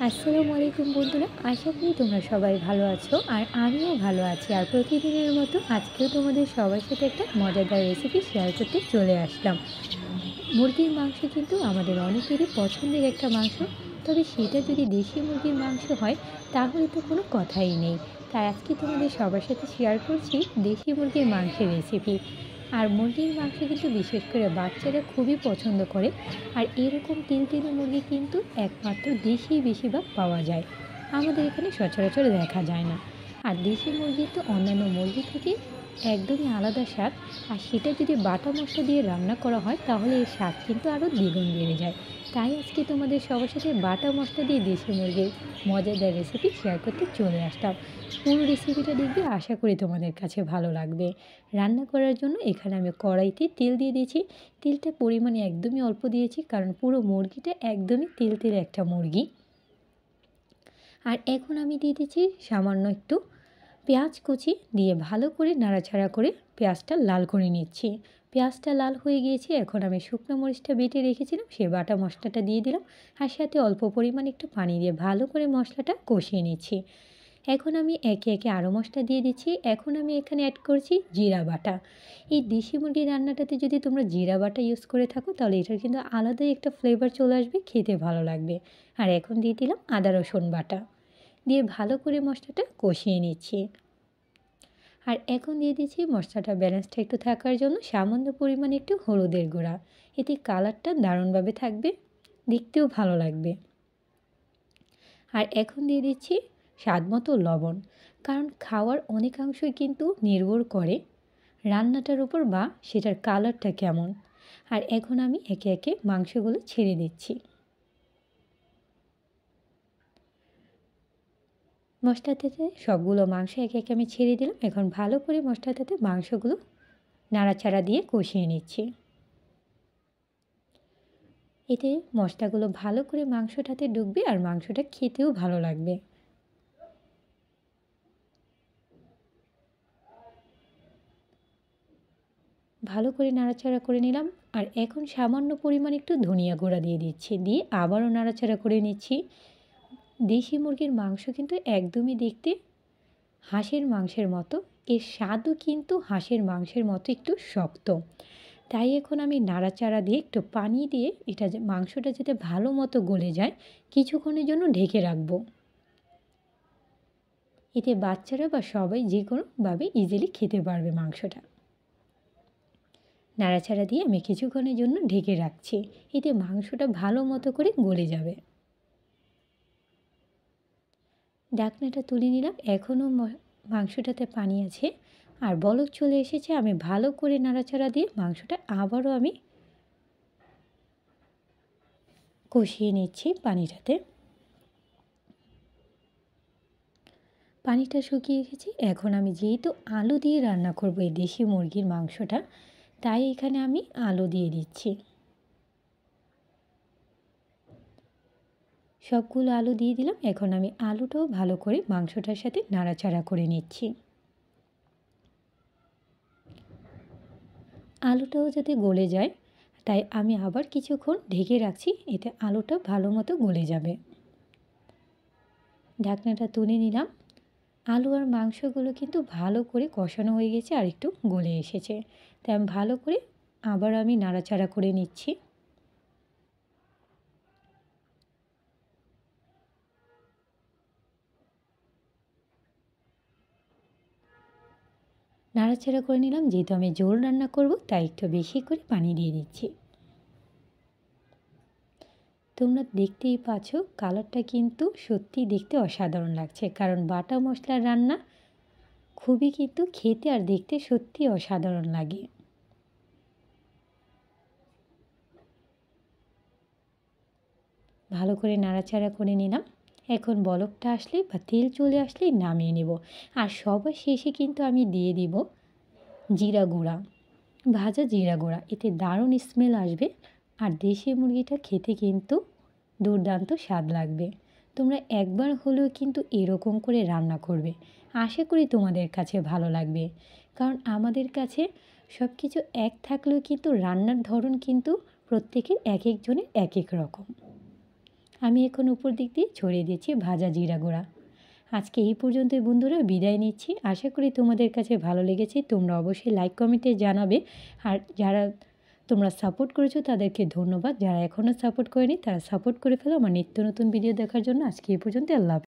আসসালামু আলাইকুম বন্ধুরা, আশা করি তোমরা সবাই ভালো আছো আর আমিও ভালো আছি। আর প্রতিদিনের মতো আজকেও তোমাদের সবার সাথে একটা মজাদার রেসিপি শেয়ার করতে চলে আসলাম। মুরগির মাংস কিন্তু আমাদের অনেকেরই পছন্দের একটা মাংস, তবে সেটা যদি দেশি মুরগির মাংস হয় তাহলে তো কোনো কথাই নেই। তাই আজকে তোমাদের সবার সাথে শেয়ার করছি দেশি মুরগির মাংসের রেসিপি। আর মুরগির মাংস কিন্তু বিশেষ করে বাচ্চারা খুবই পছন্দ করে। আর এরকম তিলতিলে মুরগি কিন্তু একমাত্র দেশেই বেশিরভাগ পাওয়া যায়, আমাদের এখানে সচরাচর দেখা যায় না। আর দেশি মুরগি তো অন্যান্য মুরগি থেকে একদমই আলাদা স্বাদ। আর সেটা যদি বাটা মশলা দিয়ে রান্না করা হয় তাহলে এর স্বাদ কিন্তু আরও দ্বিগুণ বেড়ে যায়। তাই আজকে তোমাদের সবার সাথে বাটা মশলা দিয়ে দেশি মুরগির মজাদার রেসিপি শেয়ার করতে চলে আসলাম। পুরো রেসিপিটা দেখবে, আশা করি তোমাদের কাছে ভালো লাগবে। রান্না করার জন্য এখানে আমি কড়াইতে তেল দিয়ে দিয়েছি। তেলটা পরিমাণে একদমই অল্প দিয়েছি, কারণ পুরো মুরগিটা একদমই তেল একটা মুরগি। আর এখন আমি দিয়ে দিচ্ছি সামান্য একটু পেঁয়াজ কুচি, দিয়ে ভালো করে নাড়াচাড়া করে পেঁয়াজটা লাল করে নিচ্ছি। পেঁয়াজটা লাল হয়ে গিয়েছে, এখন আমি শুকনো মরিচটা বেটে রেখেছিলাম সে বাটা মশলাটা দিয়ে দিলাম। আর সাথে অল্প পরিমাণে একটু পানি দিয়ে ভালো করে মশলাটা কষিয়ে নিচ্ছি। এখন আমি একে একে আরও মশলা দিয়ে দিচ্ছি। এখন আমি এখানে অ্যাড করছি জিরা বাটা। এই দেশি মুরগির রান্নাটাতে যদি তোমরা জিরা বাটা ইউজ করে থাকো তাহলে এটার কিন্তু আলাদাই একটা ফ্লেভার চলে আসবে, খেতে ভালো লাগবে। আর এখন দিয়ে দিলাম আদা রসুন বাটা, দিয়ে ভালো করে মশলাটা কষিয়ে নিচ্ছি। আর এখন দিয়ে দিচ্ছি মশলাটা ব্যালেন্সটা একটু থাকার জন্য সামান্য পরিমাণে একটু হলুদের গুঁড়া। এতে কালারটা দারুণভাবে থাকবে, দেখতেও ভালো লাগবে। আর এখন দিয়ে দিচ্ছি স্বাদ মতো লবণ, কারণ খাওয়ার অনেকাংশই কিন্তু নির্ভর করে রান্নাটার উপর বা সেটার কালারটা কেমন। আর এখন আমি একে একে মাংসগুলো ছেড়ে দিচ্ছি। মশলাটাতে সবগুলো মাংস একে একে আমি ছেড়ে দিলাম। এখন ভালো করে মশলাটাতে মাংসগুলো নাড়াচাড়া দিয়ে কষিয়ে নিচ্ছি। এতে মশলাগুলো ভালো করে মাংসটাতে ঢুকবে আর মাংসটা খেতেও ভালো লাগবে। ভালো করে নাড়াচাড়া করে নিলাম। আর এখন সামান্য পরিমাণ একটু ধনিয়া গুঁড়া দিয়ে দিচ্ছি, দিয়ে আবারও নাড়াচাড়া করে নিচ্ছি। দেশি মুরগির মাংস কিন্তু একদমই দেখতে হাঁসের মাংসের মতো, এর স্বাদও কিন্তু হাঁসের মাংসের মতো একটু শক্ত। তাই এখন আমি নাড়াচাড়া দিয়ে একটু পানি দিয়ে এটা মাংসটা যাতে ভালো মতো গলে যায় কিছুক্ষণের জন্য ঢেকে রাখবো। এতে বাচ্চারা বা সবাই যে কোনোভাবে ইজিলি খেতে পারবে মাংসটা। নাড়াচাড়া দিয়ে আমি কিছুক্ষণের জন্য ঢেকে রাখছি, এতে মাংসটা ভালো মতো করে গলে যাবে। ঢাকনাটা তুলে নিলাম। এখনও মাংসটাতে পানি আছে আর বলক চলে এসেছে। আমি ভালো করে নাড়াচাড়া দিয়ে মাংসটা আবারও আমি কষিয়ে নিচ্ছি পানিটাতে। পানিটা শুকিয়ে গেছে। এখন আমি যেহেতু আলু দিয়ে রান্না করব এই দেশি মুরগির মাংসটা, তাই এখানে আমি আলু দিয়ে দিচ্ছি। সবগুলো আলু দিয়ে দিলাম। এখন আমি আলুটাও ভালো করে মাংসটার সাথে নাড়াচাড়া করে নিচ্ছি। আলুটাও যাতে গলে যায় তাই আমি আবার কিছুক্ষণ ঢেকে রাখছি, এতে আলুটা ভালো মতো গলে যাবে। ঢাকনাটা তুলে নিলাম। আলু আর মাংসগুলো কিন্তু ভালো করে কষানো হয়ে গেছে আর একটু গলে এসেছে। তাই আমি ভালো করে আবার আমি নাড়াচাড়া করে নিচ্ছি। নাড়াচাড়া করে নিলাম। যেহেতু আমি ঝোল রান্না করব তাই একটু বেশি করে পানি দিয়ে দিচ্ছি। তোমরা দেখতেই পাচ্ছ কালারটা কিন্তু সত্যি দেখতে অসাধারণ লাগছে, কারণ বাটা মশলার রান্না খুবই কিন্তু খেতে আর দেখতে সত্যি অসাধারণ লাগে। ভালো করে নাড়াচাড়া করে নিলাম। এখন বলকটা আসলে বা তেল চলে আসলেই নামিয়ে নেব। আর সবার শেষে কিন্তু আমি দিয়ে দিব জিরা গুঁড়া, ভাজা জিরা গুঁড়া। এতে দারুণ স্মেল আসবে আর দেশি মুরগিটা খেতে কিন্তু দুর্দান্ত স্বাদ লাগবে। তোমরা একবার হলেও কিন্তু এরকম করে রান্না করবে, আশা করি তোমাদের কাছে ভালো লাগবে। কারণ আমাদের কাছে সব কিছু এক থাকলেও কিন্তু রান্নার ধরন কিন্তু প্রত্যেকের এক একজনের এক এক রকম। আমি এখন উপর দিক দিয়ে ছড়িয়ে দিচ্ছি ভাজা জিরা গুঁড়া। আজকে এই পর্যন্তই বন্ধুরা, বিদায় নিচ্ছি। আশা করি তোমাদের কাছে ভালো লেগেছে। তোমরা অবশ্যই লাইক কমেন্টে জানাবে। আর যারা তোমরা সাপোর্ট করেছো তাদেরকে ধন্যবাদ। যারা এখনও সাপোর্ট করেনি তারা সাপোর্ট করে ফেলো আমার নিত্য নতুন ভিডিও দেখার জন্য। আজকে এই পর্যন্ত, আল্লাহ হাফেজ।